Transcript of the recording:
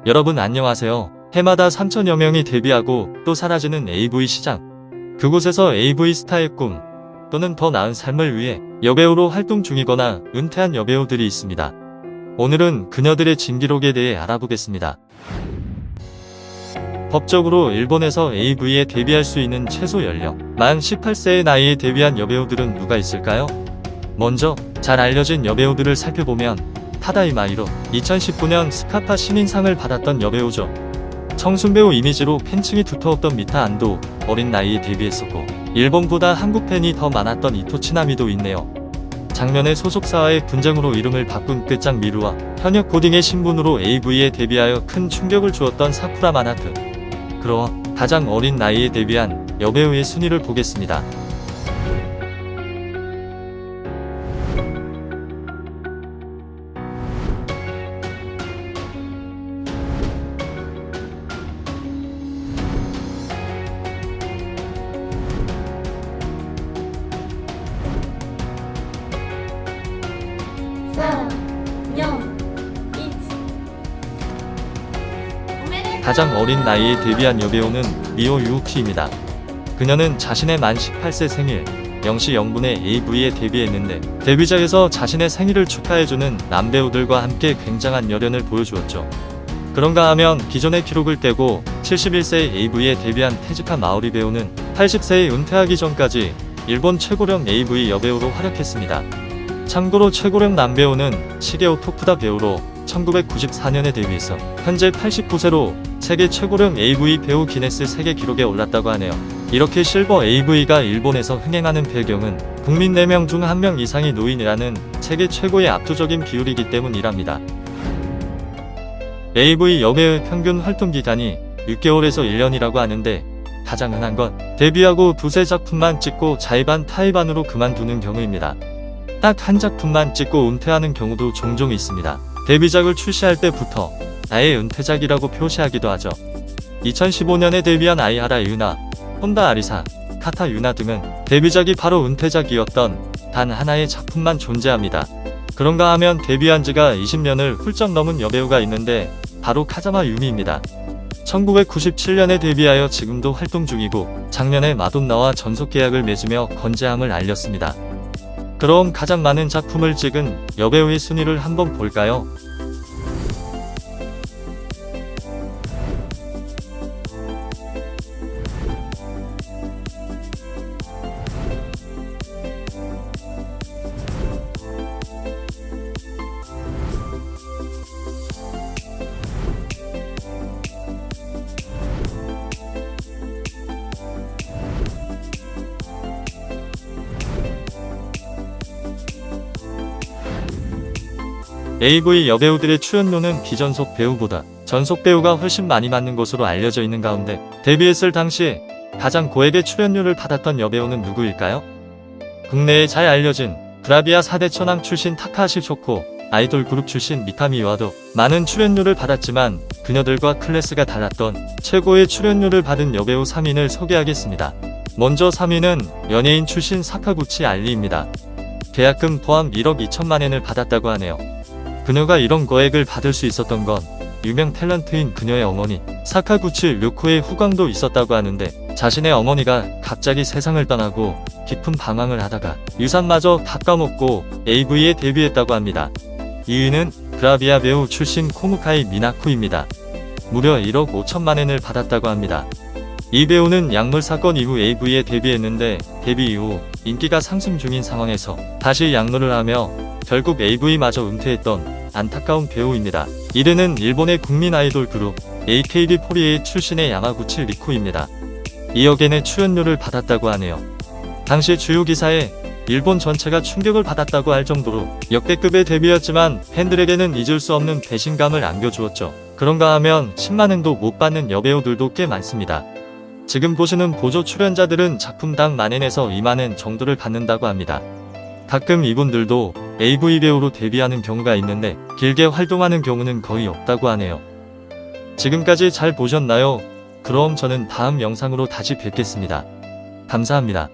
여러분 안녕하세요. 해마다 3천여 명이 데뷔하고 또 사라지는 AV 시장. 그곳에서 AV 스타의 꿈 또는 더 나은 삶을 위해 여배우로 활동 중이거나 은퇴한 여배우들이 있습니다. 오늘은 그녀들의 진기록에 대해 알아보겠습니다. 법적으로 일본에서 AV에 데뷔할 수 있는 최소 연령 만 18세의 나이에 데뷔한 여배우들은 누가 있을까요? 먼저 잘 알려진 여배우들을 살펴보면 타다이 마이로 2019년 스카파 신인상을 받았던 여배우죠. 청순배우 이미지로 팬층이 두터웠던 미타 안도 어린 나이에 데뷔했었고 일본보다 한국 팬이 더 많았던 이토 치나미도 있네요. 작년에 소속사와의 분쟁으로 이름을 바꾼 끝장 미루와 현역 고딩의 신분으로 AV에 데뷔하여 큰 충격을 주었던 사쿠라 마나트. 그럼 가장 어린 나이에 데뷔한 여배우의 순위를 보겠습니다. 가장 어린 나이에 데뷔한 여배우는 미오 유우키입니다. 그녀는 자신의 만 18세 생일 0시 0분에 AV에 데뷔했는데 데뷔작에서 자신의 생일을 축하해주는 남배우들과 함께 굉장한 열연을 보여주었죠. 그런가 하면 기존의 기록을 떼고 71세의 AV에 데뷔한 테즈카 마오리 배우는 80세에 은퇴하기 전까지 일본 최고령 AV 여배우로 활약했습니다. 참고로 최고령 남배우는 시게오 토쿠다 배우로 1994년에 데뷔해서 현재 89세로 세계 최고령 AV 배우 기네스 세계 기록에 올랐다고 하네요. 이렇게 실버 AV가 일본에서 흥행하는 배경은 국민 4명 중 1명 이상이 노인이라는 세계 최고의 압도적인 비율이기 때문이랍니다. AV 여배우의 평균 활동 기간이 6개월에서 1년이라고 하는데 가장 흔한 건 데뷔하고 두세 작품만 찍고 자의반 타의반으로 그만두는 경우입니다. 딱 한 작품만 찍고 은퇴하는 경우도 종종 있습니다. 데뷔작을 출시할 때부터 아예 은퇴작이라고 표시하기도 하죠. 2015년에 데뷔한 아이하라 유나, 혼다 아리사, 카타 유나 등은 데뷔작이 바로 은퇴작이었던 단 하나의 작품만 존재합니다. 그런가 하면 데뷔한 지가 20년을 훌쩍 넘은 여배우가 있는데 바로 카자마 유미입니다. 1997년에 데뷔하여 지금도 활동 중이고 작년에 마돈나와 전속 계약을 맺으며 건재함을 알렸습니다. 그럼 가장 많은 작품을 찍은 여배우의 순위를 한번 볼까요? AV 여배우들의 출연료는 비전속 배우보다 전속 배우가 훨씬 많이 받는 것으로 알려져 있는 가운데 데뷔했을 당시 가장 고액의 출연료를 받았던 여배우는 누구일까요? 국내에 잘 알려진 브라비아 4대 천왕 출신 타카하시 쇼코, 아이돌 그룹 출신 미카미와도 많은 출연료를 받았지만 그녀들과 클래스가 달랐던 최고의 출연료를 받은 여배우 3인을 소개하겠습니다. 먼저 3위는 연예인 출신 사카구치 알리입니다. 계약금 포함 1억 2천만 엔을 받았다고 하네요. 그녀가 이런 거액을 받을 수 있었던 건 유명 탤런트인 그녀의 어머니 사카구치 료코의 후광도 있었다고 하는데 자신의 어머니가 갑자기 세상을 떠나고 깊은 방황을 하다가 유산마저 다 까먹고 AV에 데뷔했다고 합니다. 2위는 브라비아 배우 출신 코무카이 미나코입니다. 무려 1억 5천만 엔을 받았다고 합니다. 이 배우는 약물 사건 이후 AV에 데뷔했는데 데뷔 이후 인기가 상승 중인 상황에서 다시 약물을 하며 결국 AV마저 은퇴했던 안타까운 배우입니다. 1위는 일본의 국민 아이돌 그룹 AKB48 출신의 야마구치 리코입니다. 2억 엔의 출연료를 받았다고 하네요. 당시 주요 기사에 일본 전체가 충격을 받았다고 할 정도로 역대급의 데뷔였지만 팬들에게는 잊을 수 없는 배신감을 안겨주었죠. 그런가 하면 10만 엔도 못 받는 여배우들도 꽤 많습니다. 지금 보시는 보조 출연자들은 작품당 만엔에서 2만 엔 정도를 받는다고 합니다. 가끔 이분들도 AV 배우로 데뷔하는 경우가 있는데 길게 활동하는 경우는 거의 없다고 하네요. 지금까지 잘 보셨나요? 그럼 저는 다음 영상으로 다시 뵙겠습니다. 감사합니다.